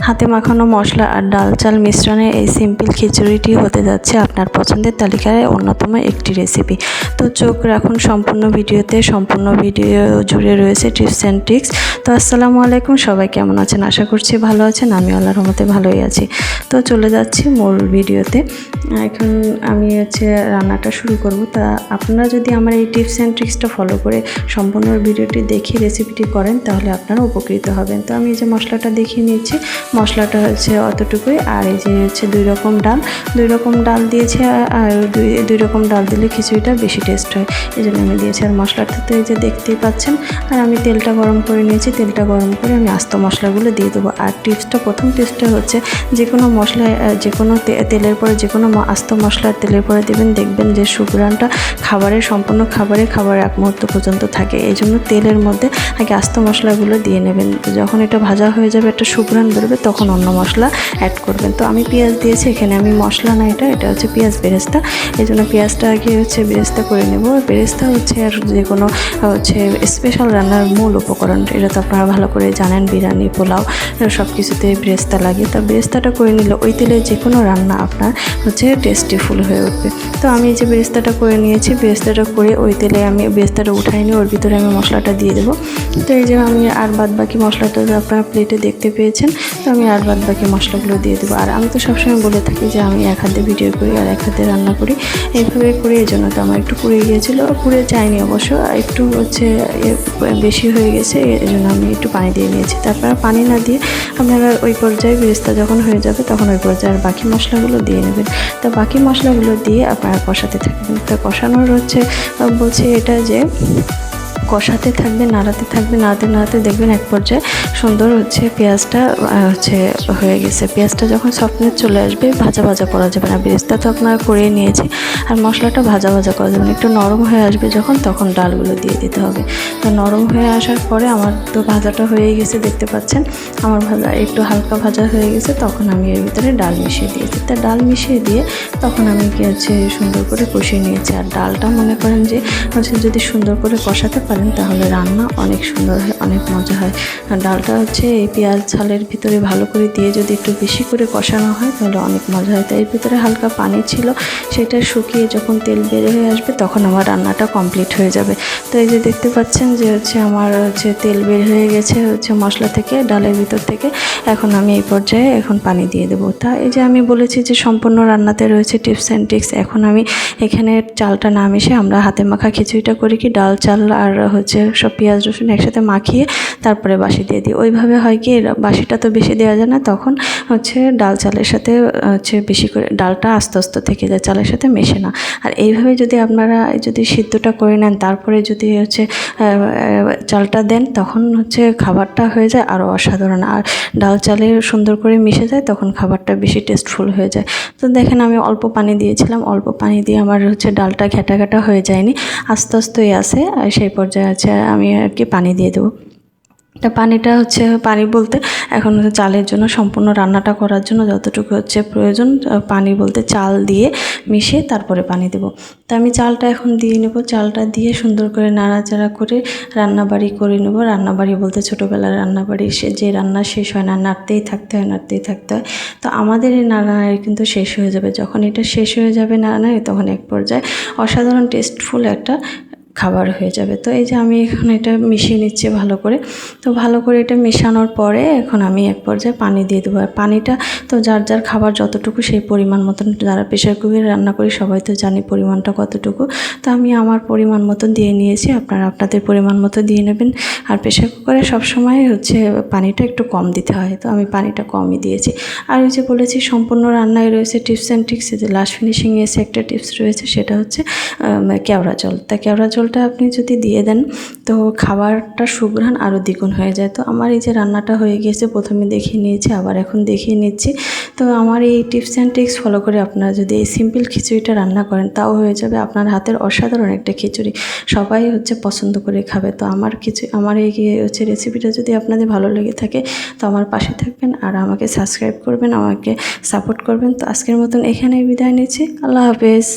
হাতে মাখানো মশলা আর ডাল চাল মিশ্রণে এই সিম্পল খিচুড়িটি হতে যাচ্ছে আপনার পছন্দের তালিকায় অন্যতম একটি রেসিপি। তো চোখ রাখুন সম্পূর্ণ ভিডিওতে, সম্পূর্ণ ভিডিও জুড়ে রয়েছে টিপস অ্যান্ড ট্রিক্স। তো আসসালামু আলাইকুম, সবাই কেমন আছেন? আশা করছি ভালো আছেন। আমি আল্লাহর রহমতে ভালোই আছি। তো চলে যাচ্ছি মূল ভিডিওতে। এখন আমি রান্নাটা শুরু করব। তা আপনারা যদি আমার এই টিপস অ্যান্ড ট্রিক্সটা ফলো করে সম্পূর্ণ ভিডিওটি দেখে রেসিপিটি করেন তাহলে আপনারা উপকৃত হবেন। তো আমি যে মশলাটা দেখিয়ে নিয়েছি, মশলাটা অতটুকুই। আর এই যে দুই রকম ডাল দিয়েছি। আর দুই রকম ডাল দিলে খিচুড়িটা বেশি টেস্ট হয়, এই জন্য আমি দিয়েছি। আর মশলাটা তো এই যে দেখতেই পাচ্ছেন। আর আমি তেলটা গরম করে নিয়েছি। তেলটা গরম করে আমি আস্ত মশলাগুলো দিয়ে দেবো। আর প্রথম টিপসটা হচ্ছে যে কোনো মশলায়, যে কোনো তেলের পরে, যে কোনো আস্ত মশলার তেলের পরে দেবেন, দেখবেন যে সুঘ্রাণটা সম্পূর্ণ খাবার এক মুহূর্ত পর্যন্ত থাকে। এই জন্য তেলের মধ্যে আগে আস্ত মশলাগুলো দিয়ে নেবেন। যখন এটা ভাজা হয়ে যাবে, একটা সুঘ্রাণ বেরোবে, তখন অন্য মশলা অ্যাড করবেন। তো আমি পেঁয়াজ দিয়েছি এখানে, আমি মশলা না, এটা হচ্ছে পেঁয়াজ বেরেস্তা। এই জন্য পেঁয়াজটা আগে বেরেস্তা করে নেব। বেরেস্তা আর যে কোনো স্পেশাল রান্নার মূল উপকরণ। এটা তো আপনারা ভালো করে জানেন, বিরিয়ানি, পোলাও সব কিছুতে বেরেস্তা লাগে। তো বেরেস্তাটা করে নিলে ওই তেলে যে কোনো রান্না আপনার টেস্টিফুল হয়ে উঠবে। তো আমি যে বেরেস্তাটা করে নিয়েছি, বেরেস্তাটা করে ওই তেলে আমি বেরেস্তাটা উঠাই নিয়ে ওর ভিতরে আমি মশলাটা দিয়ে দেবো। তো এই যে আমি আর বাদবাকি মশলাটা আপনারা প্লেটে দেখতে পেয়েছেন। তো আমি আর বাদবাকি মশলাগুলো দিয়ে দেবো। আর আমি তো সবসময় বলে থাকি যে আমি এক হাতে ভিডিও করি আর এক হাতে রান্না করি, এইভাবে করি। এই জন্য তো আমার একটু পুড়ে গিয়েছিলো, পুড়ে যায়নি অবশ্য, একটু বেশি হয়ে গেছে। এই জন্য আমি একটু পানি দিয়ে নিয়েছি। তারপর পানি না দিয়ে আপনারা ওই পর্যায়ে বেরেস্তা যখন হয়ে যাবে তখন ওই পর্যায়ে আর বাকি মশলাগুলো দিয়ে নেবেন। তো বাকি মশলাগুলো দিয়ে আপনারা কষাতে থাকবেন। তো কষানোর বলছে এটা যে কষাতে থাকবে, নাড়াতে থাকবে, নাড়াতে দেখবেন এক পর্যায়ে সুন্দর পেঁয়াজটা হয়ে গেছে। পেঁয়াজটা যখন সফটনেস চলে আসবে, ভাজা করা যাবে না। বেরেস্তা তো আপনারা করে নিয়েছি, আর মশলাটা ভাজা করা যাবে না। একটু নরম হয়ে আসবে তখন ডালগুলো দিয়ে দিতে হবে। তো নরম হয়ে আসার পরে আমার তো ভাজাটা হয়ে গেছে, দেখতে পাচ্ছেন আমার ভাজা একটু হালকা ভাজা হয়ে গেছে। তখন আমি এর ভিতরে ডাল মিশিয়ে দিয়েছি। তা ডাল মিশিয়ে দিয়ে তখন আমি সুন্দর করে কষিয়ে নিয়েছি। আর ডালটা মনে করেন যে যদি সুন্দর করে কষাতে পারেন তাহলে রান্না অনেক সুন্দর হয়, অনেক মজা হয়। আর ডালটা এই পেঁয়াজ ঝালের ভিতরে ভালো করে দিয়ে যদি একটু বেশি করে কষানো হয় তাহলে অনেক মজা হয়। তাই এর ভিতরে হালকা পানি ছিল, সেটা শুকিয়ে যখন তেল বের হয়ে আসবে তখন আমার রান্নাটা কমপ্লিট হয়ে যাবে। তো এই যে দেখতে পাচ্ছেন যে আমার তেল বের হয়ে গেছে মশলা থেকে, ডালের ভিতর থেকে। এখন আমি এই পর্যায়ে পানি দিয়ে দেবো। তা এই যে আমি বলেছি যে সম্পূর্ণ রান্নাতে রয়েছে টিপস অ্যান্ড ট্রিক্স। এখন আমি এখানে চালটা না মিশে আমরা হাতে মাখা খিচুড়িটা করি কি, ডাল চাল আর সব পেঁয়াজ রসুন একসাথে মাখিয়ে তারপরে বাসি দিয়ে দিই। ওইভাবে হয় কি, বাসিটা তো বেশি দেওয়া যায় না, তখন ডাল চালের সাথে বেশি করে ডালটা আস্তে আস্তে থেকে যায়, চালের সাথে মেশে না। আর এইভাবে যদি আপনারা সিদ্ধটা করে নেন, তারপরে যদি চালটা দেন, তখন খাবারটা হয়ে যায় আরও অসাধারণ। আর ডাল চালে সুন্দর করে মিশে যায়, তখন খাবারটা বেশি টেস্টফুল হয়ে যায়। তো দেখেন আমি অল্প পানি দিয়েছিলাম, অল্প পানি দিয়ে আমার ডালটা ঘেটা হয়ে যায়নি, আস্তে আস্তেই আসে। আর সেই পর্যায়ে আমি পানি দিয়ে দেবো। পানিটা পানি বলতে এখন চালের জন্য, সম্পূর্ণ রান্নাটা করার জন্য যতটুকু প্রয়োজন, পানি বলতে চাল দিয়ে মিশিয়ে তারপরে পানি দেব। তা আমি চালটা এখন দিয়ে নেব। চালটা দিয়ে সুন্দর করে নাড়াচাড়া করে রান্নাবাড়ি করে নেব। রান্নাবাড়ি বলতে ছোটোবেলার রান্নাবাড়ি, যে রান্না শেষ হয় না, নাড়তেই থাকতে হয়। তো আমাদের এই নাড়ানাড়ি কিন্তু শেষ হয়ে যাবে। যখন এটা শেষ হয়ে যাবে নাড়ানাড়ি, তখন এক পর্যায়ে অসাধারণ টেস্টফুল একটা খাবার হয়ে যাবে। তো এই যে আমি এখন এটা মিশিয়ে নিচ্ছি ভালো করে। তো ভালো করে এটা মেশানোর পরে এখন আমি এক পর্যায়ে পানি দিয়ে দেবো। আর পানিটা তো যার খাবার যতটুকু সেই পরিমাণ মতন, যারা প্রেশার কুকারে রান্না করি সবাই তো জানি পরিমাণটা কতটুকু। তো আমি আমার পরিমাণ মতন দিয়ে নিয়েছি, আপনারা আপনাদের পরিমাণ মতো দিয়ে নেবেন। আর প্রেশার কুকারে সবসময় পানিটা একটু কম দিতে হয়, তো আমি পানিটা কমই দিয়েছি। আর ওই যে বলেছি সম্পূর্ণ রান্নায় রয়েছে টিপস অ্যান্ড ট্রিক্স। যে লাস্ট ফিনিশিংয়ে একটা টিপস রয়েছে, সেটা কেওড়া জল। তা কেওড়া জলটা আপনি যদি দিয়ে দেন তো খাবারটা সুঘ্রাণ আরও দ্বিগুণ হয়ে যায়। তো আমার এই যে রান্নাটা হয়ে গিয়েছে, প্রথমে দেখিয়ে নিয়েছি, আবার এখন দেখিয়ে নিচ্ছি। তো আমার এই টিপস অ্যান্ড ট্রিক্স ফলো করে আপনারা যদি এই সিম্পল খিচুড়িটা রান্না করেন, তাও হয়ে যাবে আপনার হাতের অসাধারণ একটা খিচুড়ি। সবাই পছন্দ করে খাবে। তো আমার এই রেসিপিটা যদি আপনাদের ভালো লেগে থাকে তো আমার পাশে থাকবেন আর আমাকে সাবস্ক্রাইব করবেন, আমাকে সাপোর্ট করবেন। তো আজকের মতন এখানেই বিদায় নিচ্ছি। আল্লাহ হাফেজ।